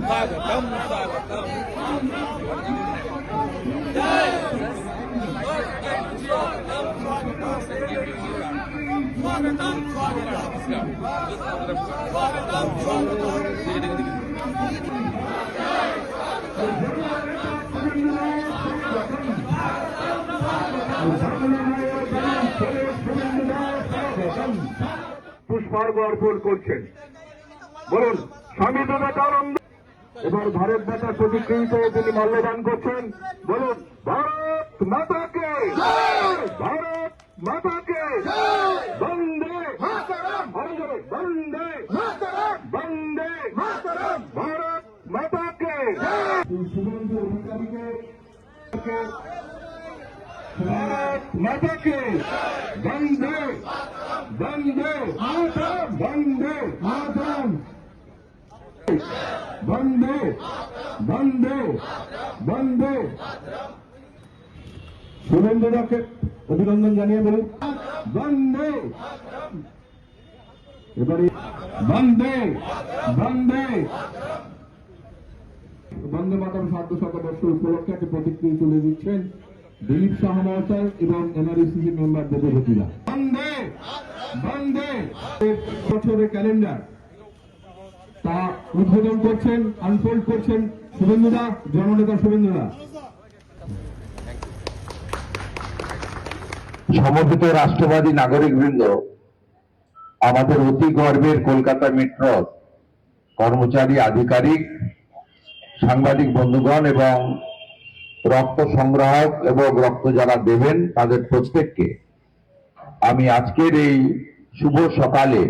स्वागतम स्वागतम जय स्वागतम পুষ্পার্ঘ অর্পণ করছেন। বলুন স্বামী বিবেকানন্দ এবার ভারত মাতার প্রতিকৃত তিনি মাল্যদান করছেন। বলুন ভারত মাতাকে, ভারত মাতাকে বন্দে বন্দে বন্দে ভারত মাতাকে। শুভেন্দু অধিকারীকে ভারত মাতাকে বন্দে বন্দে বন্দে মাতরম বন্দে বন্দে বন্দে। শুভেন্দুদাকে অভিনন্দন জানিয়ে বলুন বন্দে। এবারে বন্দে বন্দে বন্দে মাতরম সার্ধশতবর্ষ উপলক্ষে একটি প্রতিক্রিয়া তুলে দিচ্ছেন দিলীপ শাহ মহাশয় এবং এনআরসিসি মেম্বার দেবভূতিরা। বন্দে বন্দে বছরের ক্যালেন্ডার তা উদ্বোধন করছেন, আনফোল্ড করছেন শুভেন্দুদা, জননেতা শুভেন্দুদা। সমবেত রাষ্ট্রবাদী নাগরিকবৃন্দ, আমাদের অতি গর্বের কলকাতা মেট্রো কর্মচারী, আধিকারিক, সাংবাদিক বন্ধুগণ এবং রক্ত সংগ্রাহক এবং রক্ত যারা দেবেন তাদের প্রত্যেককে আমি আজকের এই শুভ সকালে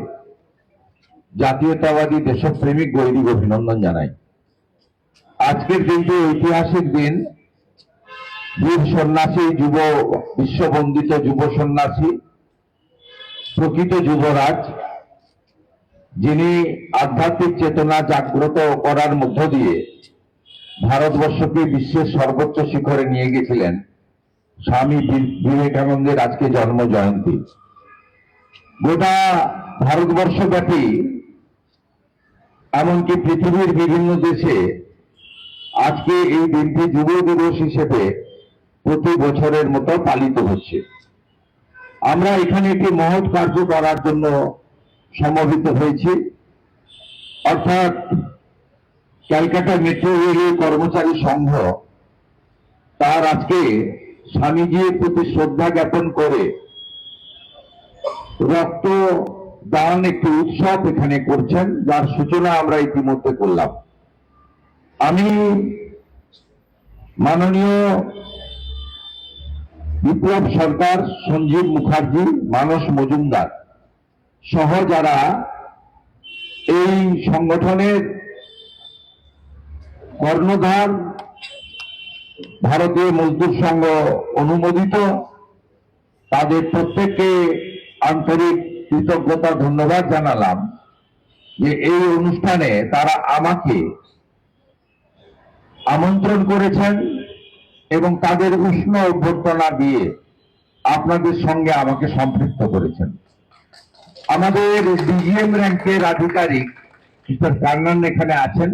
জাতীয়তাবাদী দেশপ্রেমিক গৈরিক অভিনন্দন জানাই। আজকের দিনটি ঐতিহাসিক দিন। বীর সন্ন্যাসী, যুব বিশ্ববন্দিত যুব সন্ন্যাসী, প্রকৃত যুবরাজ, যিনি আধ্যাত্মিক চেতনা জাগ্রত করার মধ্য দিয়ে ভারতবর্ষকে বিশ্বের সর্বোচ্চ শিখরে নিয়ে গেছিলেন, স্বামী বিবেকানন্দের আজকে জন্ম জয়ন্তী। গোটা ভারতবর্ষব্যাপী এমনকি পৃথিবীর বিভিন্ন দেশে আজকে এই দিনটি যুব দিবস হিসেবে প্রতি বছরের মতো পালিত হচ্ছে। আমরা এখানে একটি মহৎ কার্য করার জন্য সমবেত হয়েছি, অর্থাৎ ক্যালকাটা মেট্রো রেলের কর্মচারী সংঘ তার আজকে স্বামীজির প্রতি শ্রদ্ধা জ্ঞাপন করে রক্ত দান একটি উৎসব এখানে করছেন, যার সূচনা আমরা ইতিমধ্যে করলাম। আমি মাননীয় বিপ্লব সরকার, সঞ্জীব মুখার্জি, মানস মজুমদার সহ যারা এই সংগঠনের কর্ণধার, ভারতীয় মজদুর সংঘ অনুমোদিত, তাদের প্রত্যেককে আন্তরিক কৃতজ্ঞতা ধন্যবাদ জানালাম যে এই অনুষ্ঠানে তারা আমাকে আমন্ত্রণ করেছেন এবং তাদের উষ্ণ অভ্যর্থনা দিয়ে আপনাদের সঙ্গে আমাকে সম্পৃক্ত করেছেন। আমাদের ডিজিএম র্যাঙ্কের আধিকারিক মিস্টার কান্নান এখানে আছেন।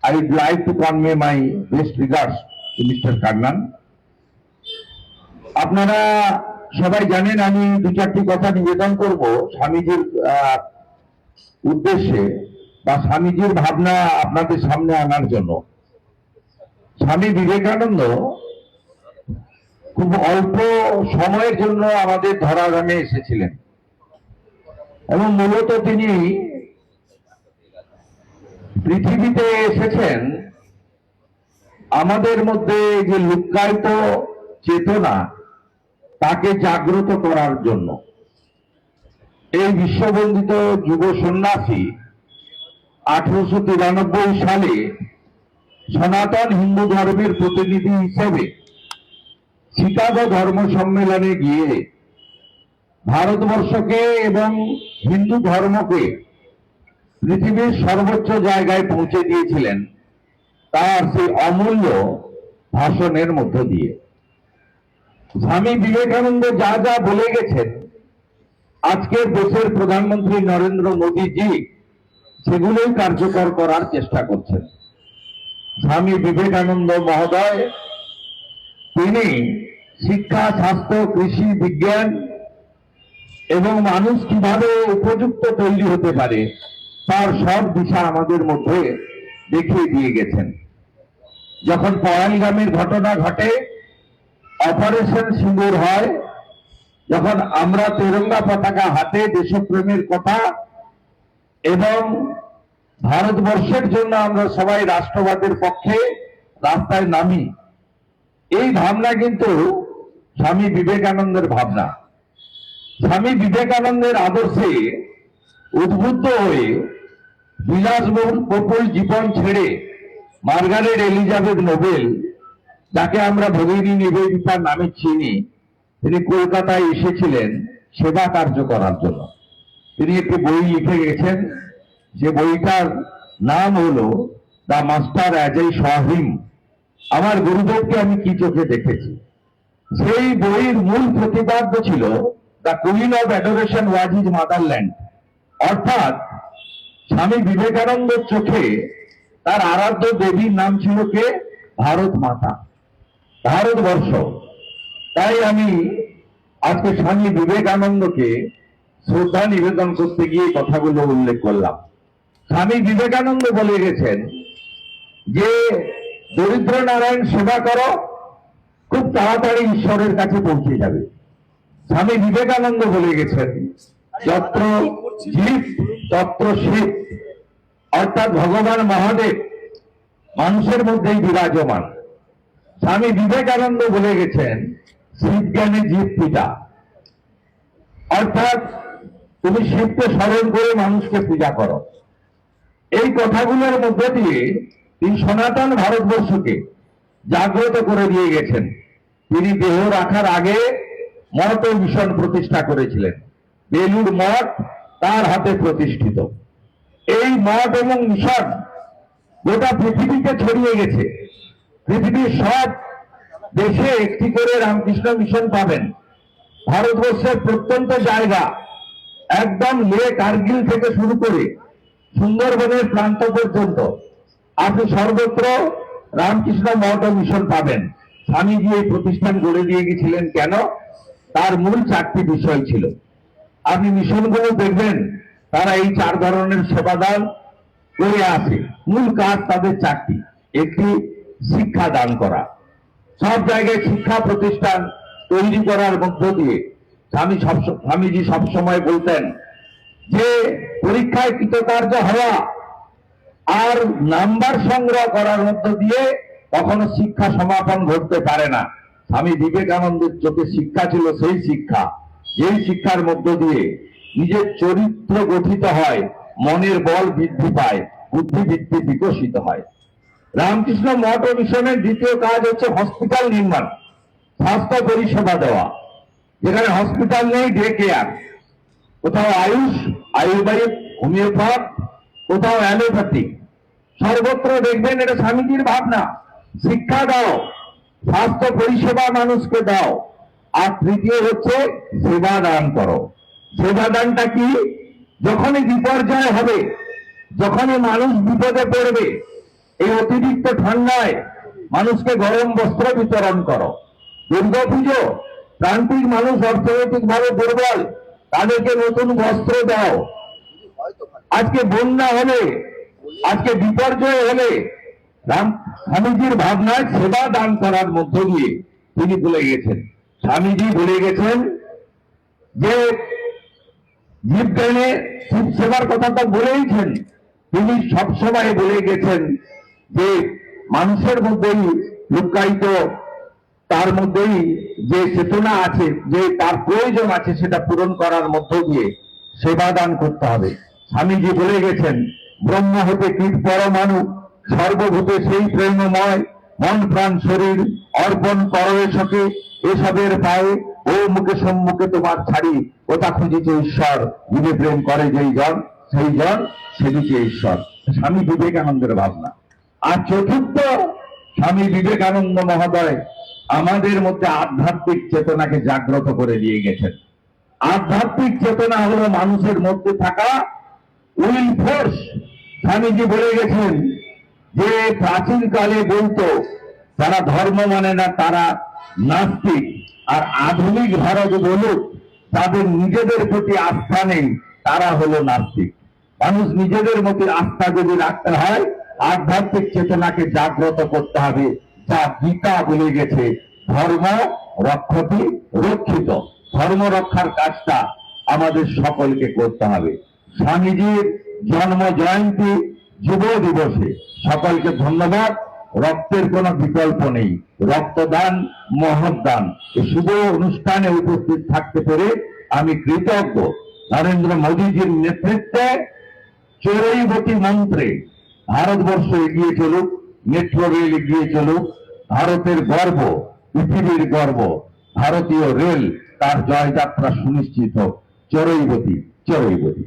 I would like to convey my best regards to Mr. Kannan. আপনারা সবাই জানেন আমি দু চারটি কথা নিবেদন করব স্বামীজির উদ্দেশ্যে বা স্বামীজির ভাবনা আপনাদের সামনে আনার জন্য। স্বামী বিবেকানন্দ খুব অল্প সময়ের জন্য আমাদের ধরাধামে এসেছিলেন এবং মূলত তিনি পৃথিবীতে এসেছেন আমাদের মধ্যে যে লুক্কায়িত চেতনা তাকে জাগ্রত করার জন্য। এই বিশ্ববন্দিত যুব সন্ন্যাসী 1893 সালে সনাতন হিন্দু ধর্মের প্রতিনিধি হিসেবে শিকাগো ধর্ম সম্মেলনে গিয়ে ভারতবর্ষকে এবং হিন্দু ধর্মকে পৃথিবীর সর্বোচ্চ জায়গায় পৌঁছে দিয়েছিলেন তার সেই অমূল্য ভাষণের মধ্য দিয়ে। স্বামী বিবেকানন্দ যা যা বলে গেছেন আজকের দেশের প্রধানমন্ত্রী নরেন্দ্র মোদীজি সেগুলোই কার্যকর করার চেষ্টা করছেন। স্বামী বিবেকানন্দ মহোদয়, তিনি শিক্ষা, স্বাস্থ্য, কৃষি, বিজ্ঞান এবং মানুষ কিভাবে উপযুক্ত তৈরি হতে পারে তার সব দিশা আমাদের মধ্যে দেখিয়ে দিয়ে গেছেন। যখন পহেলগামের ঘটনা ঘটে, অপারেশন সিঁদুর হয়, যখন আমরা তেরঙ্গা পতাকা হাতে দেশপ্রেমের কথা এবং ভারতবর্ষের জন্য আমরা সবাই রাষ্ট্রবাদের পক্ষে রাস্তায় নামি, এই ভাবনা কিন্তু স্বামী বিবেকানন্দের ভাবনা। স্বামী বিবেকানন্দের আদর্শে উদ্বুদ্ধ হয়ে বিলাসবহুল জীবন ছেড়ে মার্গারেট এলিজাবেথ নোবেল, যাকে আমরা ভগিনী নিবেদিতার নামে চিনি, তিনি কলকাতায় এসেছিলেন সেবা কার্য করার জন্য। তিনি একটি বই লিখে গেছেন, যে বইটার নাম হলো দ্য মাস্টার অ্যাজ এ সহিম, আমার গুরুদেবকে আমি কি চোখে দেখেছি। সেই বইয়ের মূল প্রতিপাদ্য ছিল the queen of adoration was his motherland, অর্থাৎ স্বামী বিবেকানন্দের চোখে তার আরাধ্য দেবীর নাম ছিল কে? ভারত মাতা, ভারতবর্ষ। তাই আমি আজকে স্বামী বিবেকানন্দকে শ্রদ্ধা নিবেদন করতে গিয়ে কথাগুলো উল্লেখ করলাম। স্বামী বিবেকানন্দ বলে গেছেন যে দরিদ্র নারায়ণ সেবা করো, খুব তাড়াতাড়ি ঈশ্বরের কাছে পৌঁছে যাবে। স্বামী বিবেকানন্দ বলে গেছেন যত্র জীব তত্র শিব, অর্থাৎ ভগবান মহাদেব মানুষের মধ্যেই বিরাজমান। স্বামী বিবেকানন্দ বলে গেছেন শিব জ্ঞানে জীব পিতা, অর্থাৎ তুমি শিবকে স্মরণ করে মানুষকে পূজা করো। এই কথাগুলোর মধ্যে দিয়ে তিনি সনাতন ভারতবর্ষকে জাগ্রত করে দিয়ে গেছেন। তিনি দেহ রাখার আগে মঠ ও মিশন প্রতিষ্ঠা করেছিলেন। বেলুর মঠ তার হাতে প্রতিষ্ঠিত। এই মঠ এবং মিশন গোটা পৃথিবীতে ছড়িয়ে গেছে। পৃথিবীর সব দেশে একটি করে রামকৃষ্ণ মিশন পাবেন। ভারতবর্ষের প্রত্যন্ত জায়গা, একদম লে কার্গিল থেকে শুরু করে সুন্দরবনের প্রান্ত পর্যন্ত আপনি সর্বত্র রামকৃষ্ণ মঠ ও মিশন পাবেন। স্বামীজি এই প্রতিষ্ঠান গড়ে দিয়ে গেছিলেন কেন? তার মূল 4টি বিষয় ছিল। আপনি মিশনগুলো দেখবেন, তারা এই 4 ধরনের সেবাদান করে আসে। মূল কাজ তাদের 4টি। একটি, শিক্ষা দান করা, সব জায়গায় শিক্ষা প্রতিষ্ঠান তৈরি করার মধ্য দিয়ে স্বামীজি সবসময় বলতেন যে পরীক্ষায় কৃতকার্য হওয়া আর নাম্বার সংগ্রহ করার মধ্য দিয়ে কখনো শিক্ষা সমাপন ঘটতে পারে না। স্বামী বিবেকানন্দের চোখে শিক্ষা ছিল সেই শিক্ষা, যেই শিক্ষার মধ্য দিয়ে নিজের চরিত্র গঠিত হয়, মনের বল বৃদ্ধি পায়, বুদ্ধিবৃত্তি বিকশিত হয়। রামকৃষ্ণ মঠ ও মিশনের দ্বিতীয় কাজ হচ্ছে হসপিটাল নির্মাণ, স্বাস্থ্য পরিষেবা দেওয়া। যেখানে হসপিটাল নেই, ডে কেয়ার, কোথাও আয়ুষ, আয়ুর্বেদ, হোমিওপ্যাথ, কোথাও অ্যালোপ্যাথি, সর্বত্র দেখবেন এটা স্বামীজির ভাবনা। শিক্ষা দাও, স্বাস্থ্য পরিষেবা মানুষকে দাও, আর তৃতীয় হচ্ছে সেবা দান করো। সেবা দানটা কি? যখনই বিপর্যয় হবে, যখনই মানুষ বিপদে পড়বে, এই অতিরিক্ত ঠান্ডায় মানুষকে গরম বস্ত্র বিতরণ করো। দুর্গাপুজো, প্রান্তিক মানুষ অর্থনৈতিক ভাবে দুর্বল, তাদেরকে নতুন বস্ত্র দাও। আজকে বন্যা হলে, আজকে বিপর্যয় হলে স্বামীজির ভাবনায় সেবা দান করার মধ্য দিয়ে তিনি বলে গেছেন। স্বামীজি বলে গেছেন যে জীবজ্ঞানে শিব সেবার কথা তো বলেইছেন, তিনি সবসময় বলে গেছেন যে মানুষের মধ্যেই লুকায়িত, তার মধ্যেই যে চেতনা আছে, যে তার প্রয়োজন আছে, সেটা পূরণ করার মধ্য দিয়ে সেবা দান করতে হবে। স্বামীজি বলে গেছেন ব্রহ্ম হতে কীট পরমাণু, সর্বভূতে সেই প্রেমময়, মন প্রাণ শরীর অর্পণ করো এসকে, এসবের পায়ে ও মুখে সম্মুখে তোমার ছাড়ি, ওটা খুঁজিছে ঈশ্বর, বুঝে প্রেম করে যেই জন, সেই জন সেদিকে ঈশ্বর। স্বামী বিবেকানন্দের ভাবনা। আর চতুর্থ, স্বামী বিবেকানন্দ মহোদয় আমাদের মধ্যে আধ্যাত্মিক চেতনাকে জাগ্রত করে দিয়ে গেছেন। আধ্যাত্মিক চেতনা হলো মানুষের মধ্যে থাকা উইল ফোর্স। স্বামীজি বলে গেছেন যে প্রাচীনকালে বলতো যারা ধর্ম মানে না তারা নাস্তিক, আর আধুনিক ভারত বলুক তাদের নিজেদের প্রতি আস্থা নেই তারা হলো নাস্তিক। মানুষ নিজেদের মধ্যে আস্থা যদি রাখতে হয়, আধ্যাত্মিক চেতনাকে জাগ্রত করতে হবে, যা গীতা বলে গেছে, ধর্ম রক্ষতি রক্ষিত। ধর্ম রক্ষার কাজটা আমাদের সকলকে করতে হবে। স্বামীজির জন্ম জয়ন্তী যুব দিবসে সকলকে ধন্যবাদ। রক্তের কোনো বিকল্প নেই, রক্তদান মহৎ দান। এই শুভ অনুষ্ঠানে উপস্থিত থাকতে পেরে আমি কৃতজ্ঞ। নরেন্দ্র মোদীজির নেতৃত্বে চড়ুইবতী মন্ত্রে ভারতবর্ষ এগিয়ে চলুক, মেট্রো রেল এগিয়ে চলুক। ভারতের গর্ব, পৃথিবীর গর্ব, ভারতীয় রেল তার জয়যাত্রা সুনিশ্চিত হোক। চড়ুইবতী চড়ুইবতী।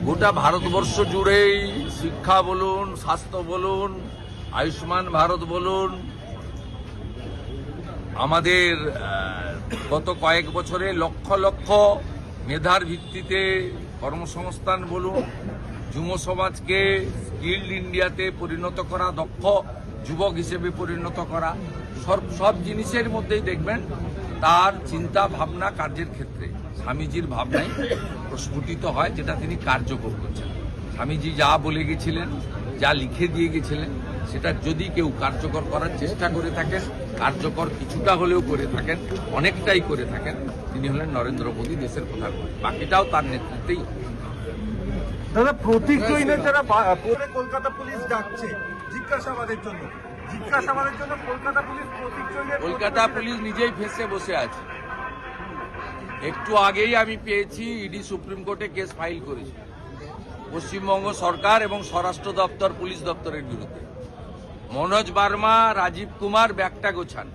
গোটা ভারতবর্ষ জুড়েই শিক্ষা বলুন, স্বাস্থ্য বলুন, আয়ুষ্মান ভারত বলুন, আমাদের গত কয়েক বছরে লক্ষ লক্ষ মেধার ভিত্তিতে কর্মসংস্থান বলুন, যুব সমাজকে স্কিল্ড ইন্ডিয়াতে পরিণত করা, দক্ষ যুবক হিসেবে পরিণত করা, সব জিনিসের মধ্যেই দেখবেন তার চিন্তা ভাবনা কার্যের ক্ষেত্রে স্বামীজির ভাবনাই প্রস্ফুটিত হয়, যেটা তিনি কার্যকর করছেন। স্বামীজি যা বলে গেছিলেন, যা লিখে দিয়ে গেছিলেন, সেটা যদি কেউ কার্যকর করার চেষ্টা করে থাকেন, কার্যকর কিছুটা হলেও করে থাকেন, অনেকটাই করে থাকেন, তিনি হলেন নরেন্দ্র মোদী, দেশের প্রধানমন্ত্রী। বাকিটাও তার নেতৃত্বেই। দাদা, প্রতীক জৈনের যারা পরে কলকাতা পুলিশ ডাকছে জিজ্ঞাসাবাদের জন্য কলকাতা পুলিশ প্রতীক জৈনের কলকাতা পুলিশ নিজেই ফেঁসে বসে আছে। একটু আগেই আমি পেয়েছি ইডি সুপ্রিম কোর্টে কেস ফাইল করেছে পশ্চিমবঙ্গ সরকার এবং স্বরাষ্ট্র দপ্তর, পুলিশ দপ্তরের বিরুদ্ধে। মনোজ বার্মা, রাজীব কুমার ব্যাগটা গোছান।